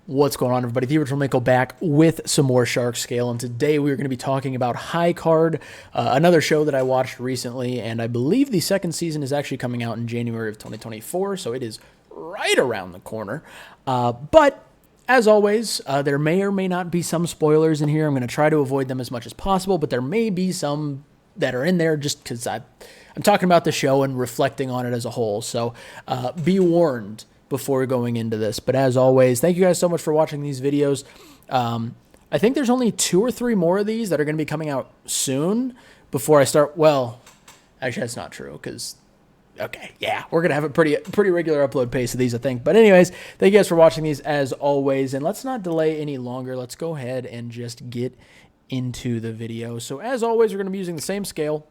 What's going on, everybody? The original Mako back with some more Shark Scale, and today we're going to be talking about High Card, another show that I watched recently, and I believe the second season is actually coming out in January of 2024, so it is right around the corner. But as always, there may or may not be some spoilers in here. I'm going to try to avoid them as much as possible, but there may be some that are in there just because I'm talking about the show and reflecting on it as a whole. So be warned before going into this. But as always, thank you guys so much for watching these videos. I think there's only 2 or 3 more of these that are going to be coming out soon before I start. Well, actually, that's not true because, okay, yeah, we're going to have a pretty regular upload pace of these, I think. But anyways, thank you guys for watching these as always. And let's not delay any longer. Let's go ahead and just get into the video. So as always, we're going to be using the same scale.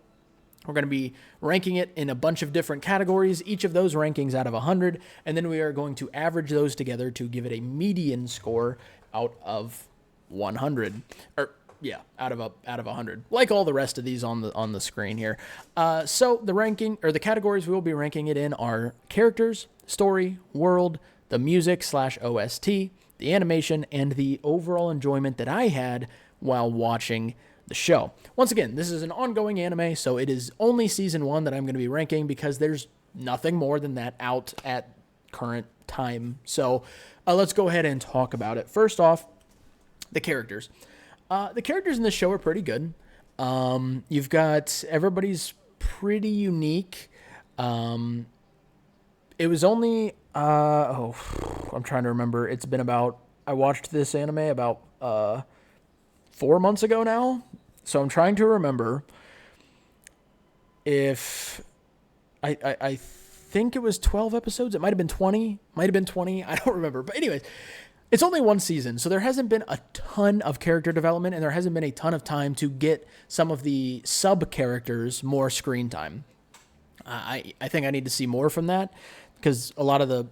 We're going to be ranking it in a bunch of different categories, each of those rankings out of 100, and then we are going to average those together to give it a median score out of 100. Or yeah, out of 100. Like all the rest of these on the screen here. So the ranking or the categories we will be ranking it in are characters, story, world, the music/OST, the animation, and the overall enjoyment that I had while watching the show. Once again, this is an ongoing anime, so it is only season 1 that I'm going to be ranking because there's nothing more than that out at current time. So let's go ahead and talk about it. First off, the characters. The characters in this show are pretty good. You've got everybody's pretty unique. It was only I'm trying to remember. It's been about, I watched this anime about 4 months ago now. So I'm trying to remember if I think it was 12 episodes. It might have been 20. Might have been 20. I don't remember. But anyways, it's only one season. So there hasn't been a ton of character development and there hasn't been a ton of time to get some of the sub characters more screen time. I think I need to see more from that because a lot of the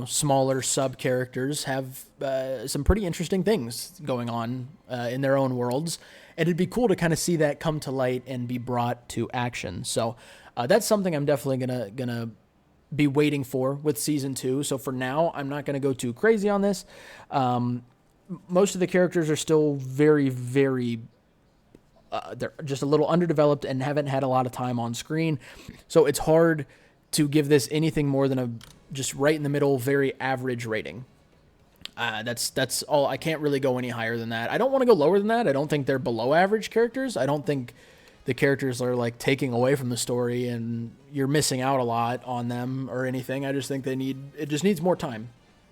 smaller sub characters have some pretty interesting things going on in their own worlds. And it'd be cool to kind of see that come to light and be brought to action. So that's something I'm definitely gonna be waiting for with season 2. So for now, I'm not gonna go too crazy on this. Most of the characters are still very, very they're just a little underdeveloped and haven't had a lot of time on screen. So it's hard to give this anything more than a just right in the middle, very average rating. That's all. I can't really go any higher than that. I don't want to go lower than that. I don't think they're below average characters. I don't think the characters are like taking away from the story and you're missing out a lot on them or anything. I just think it just needs more time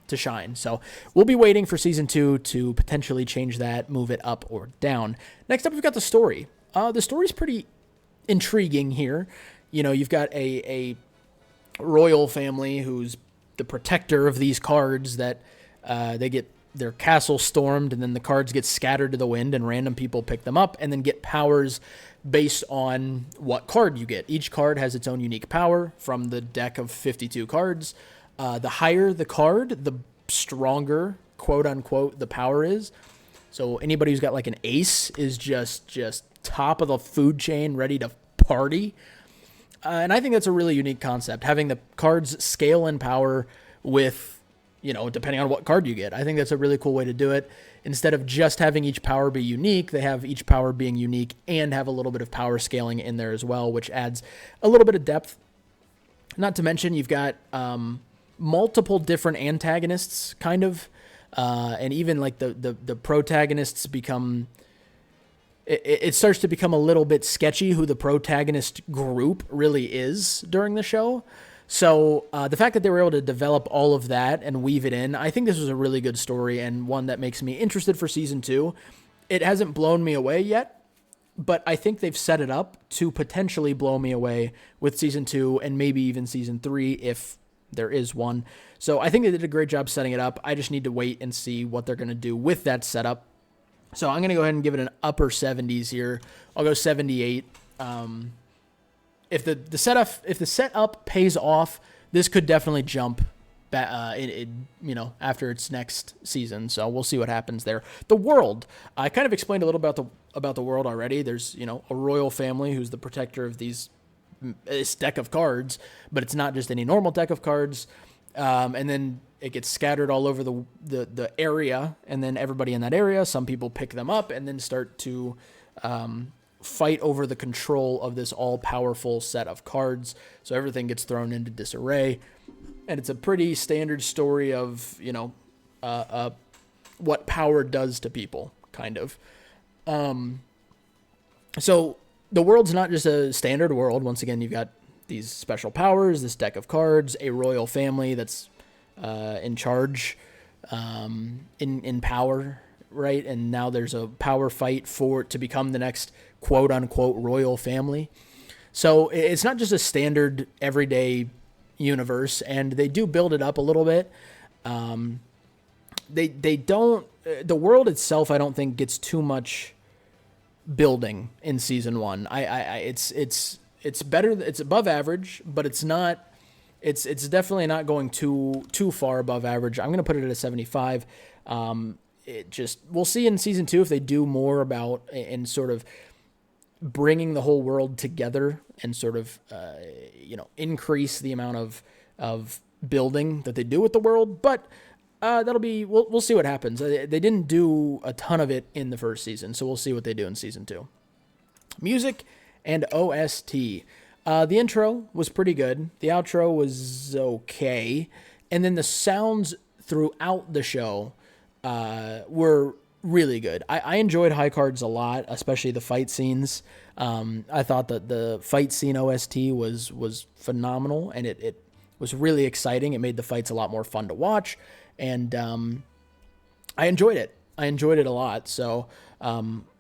to shine. So we'll be waiting for season 2 to potentially change that, move it up or down. Next up, we've got the story. The story's pretty intriguing here. You've got a royal family who's the protector of these cards that they get their castle stormed and then the cards get scattered to the wind and random people pick them up and then get powers based on what card you get. Each card has its own unique power from the deck of 52 cards. The higher the card, the stronger, quote unquote, the power is. So anybody who's got like an ace is just top of the food chain, ready to party. And I think that's a really unique concept, having the cards scale in power with, depending on what card you get. I think that's a really cool way to do it. Instead of just having each power be unique, they have each power being unique and have a little bit of power scaling in there as well, which adds a little bit of depth. Not to mention you've got multiple different antagonists, kind of, and even like the protagonists become... It starts to become a little bit sketchy who the protagonist group really is during the show. So the fact that they were able to develop all of that and weave it in, I think this was a really good story and one that makes me interested for season 2. It hasn't blown me away yet, but I think they've set it up to potentially blow me away with season 2 and maybe even season 3 if there is one. So I think they did a great job setting it up. I just need to wait and see what they're going to do with that setup. So I'm going to go ahead and give it an upper 70s here. I'll go 78. If the setup pays off, this could definitely jump after its next season. So we'll see what happens there. The world, I kind of explained a little about the world already. There's, a royal family who's the protector of this deck of cards, but it's not just any normal deck of cards. And then it gets scattered all over the area, and then everybody in that area, some people pick them up and then start to fight over the control of this all-powerful set of cards. So everything gets thrown into disarray, and it's a pretty standard story of, you know, what power does to people, kind of. So the world's not just a standard world. Once again, you've got these special powers, this deck of cards, a royal family that's in charge, in power, right? And now there's a power fight to become the next quote unquote royal family. So it's not just a standard everyday universe, and they do build it up a little bit. They don't, the world itself, I don't think gets too much building in season 1. It's better, it's above average, but it's not, it's definitely not going too far above average. I'm going to put it at a 75. We'll see in season 2 if they do more about and sort of bringing the whole world together and sort of, increase the amount of building that they do with the world. But we'll see what happens. They didn't do a ton of it in the first season, so we'll see what they do in season 2. Music and OST. The intro was pretty good. The outro was okay. And then the sounds throughout the show were really good. I enjoyed High Cards a lot, especially the fight scenes. I thought that the fight scene OST was phenomenal, and it was really exciting. It made the fights a lot more fun to watch, and I enjoyed it. I enjoyed it a lot. So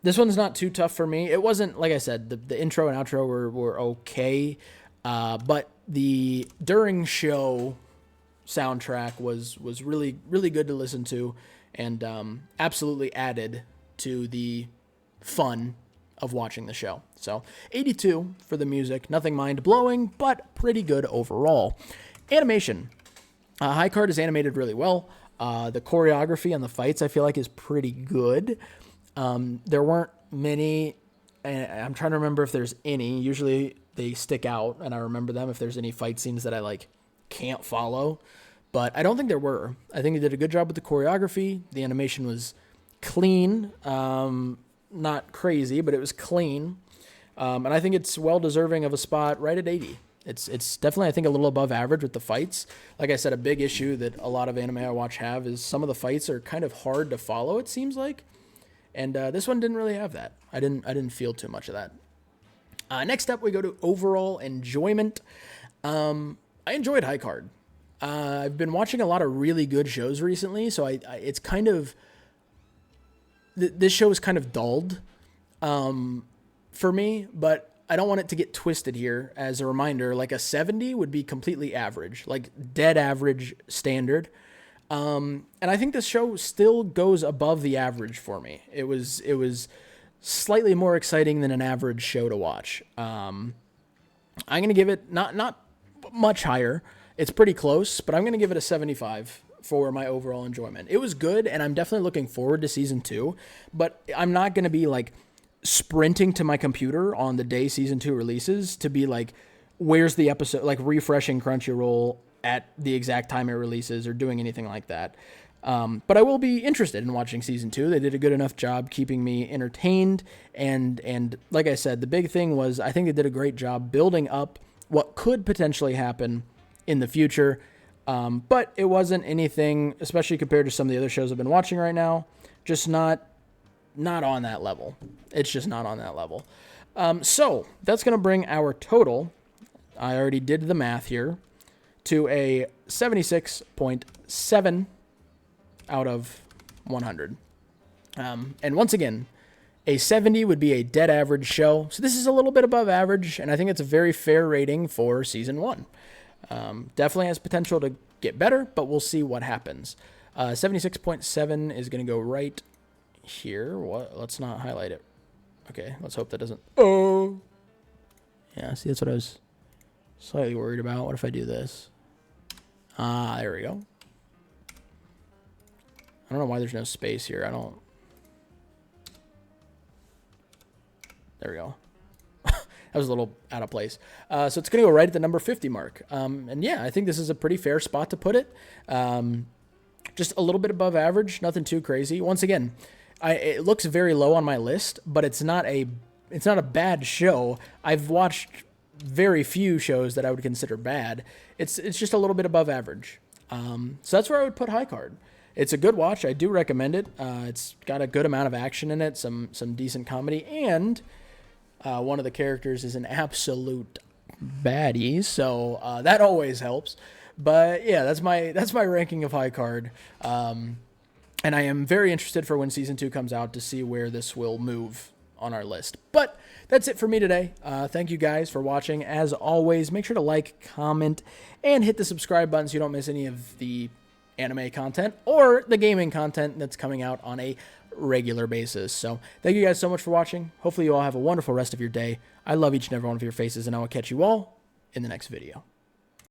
this one's not too tough for me. It wasn't, like I said, the intro and outro were okay, but the during show soundtrack was really, really good to listen to, and absolutely added to the fun of watching the show. So 82 for the music, nothing mind-blowing, but pretty good overall. Animation. High Card is animated really well. The choreography and the fights, I feel like, is pretty good. There weren't many, and I'm trying to remember if there's any. Usually they stick out, and I remember them if there's any fight scenes that I can't follow. But I don't think there were. I think they did a good job with the choreography. The animation was clean, not crazy, but it was clean. And I think it's well deserving of a spot right at 80. It's definitely, I think, a little above average with the fights. Like I said, a big issue that a lot of anime I watch have is some of the fights are kind of hard to follow, it seems like. And this one didn't really have that. I didn't feel too much of that. Next up, we go to overall enjoyment. I enjoyed High Card. I've been watching a lot of really good shows recently, so it's kind of, this show is kind of dulled for me, but I don't want it to get twisted here. As a reminder, like a 70 would be completely average, like dead average standard. And I think this show still goes above the average for me. It was slightly more exciting than an average show to watch. I'm going to give it not much higher. It's pretty close, but I'm going to give it a 75 for my overall enjoyment. It was good, and I'm definitely looking forward to season 2, but I'm not going to be sprinting to my computer on the day season 2 releases to be where's the episode, refreshing Crunchyroll at the exact time it releases or doing anything like that. But I will be interested in watching season 2. They did a good enough job keeping me entertained. And like I said, the big thing was, I think they did a great job building up what could potentially happen in the future. But it wasn't anything, especially compared to some of the other shows I've been watching right now, just not on that level. It's just not on that level. So that's going to bring our total, I already did the math here, to a 76.7 out of 100. And once again, a 70 would be a dead average show. So this is a little bit above average, and I think it's a very fair rating for season 1. Definitely has potential to get better, but we'll see what happens. 76.7 is going to go right here. Let's not highlight it. Okay, let's hope that doesn't. Oh, yeah. See, that's what I was slightly worried about. What if I do this? There we go. I don't know why there's no space here. There we go. That was a little out of place. So it's going to go right at the number 50 mark. And yeah, I think this is a pretty fair spot to put it. Just a little bit above average, nothing too crazy. Once again, it looks very low on my list, but it's not a bad show. I've watched very few shows that I would consider bad. It's just a little bit above average. So that's where I would put High Card. It's a good watch. I do recommend it. It's got a good amount of action in it, some decent comedy, and one of the characters is an absolute baddie, so that always helps. But yeah, that's my ranking of High Card. And I am very interested for when season 2 comes out to see where this will move on our list. But that's it for me today. Thank you guys for watching. As always, make sure to like, comment, and hit the subscribe button so you don't miss any of the anime content or the gaming content that's coming out on a regular basis. So thank you guys so much for watching. Hopefully you all have a wonderful rest of your day. I love each and every one of your faces, and I will catch you all in the next video.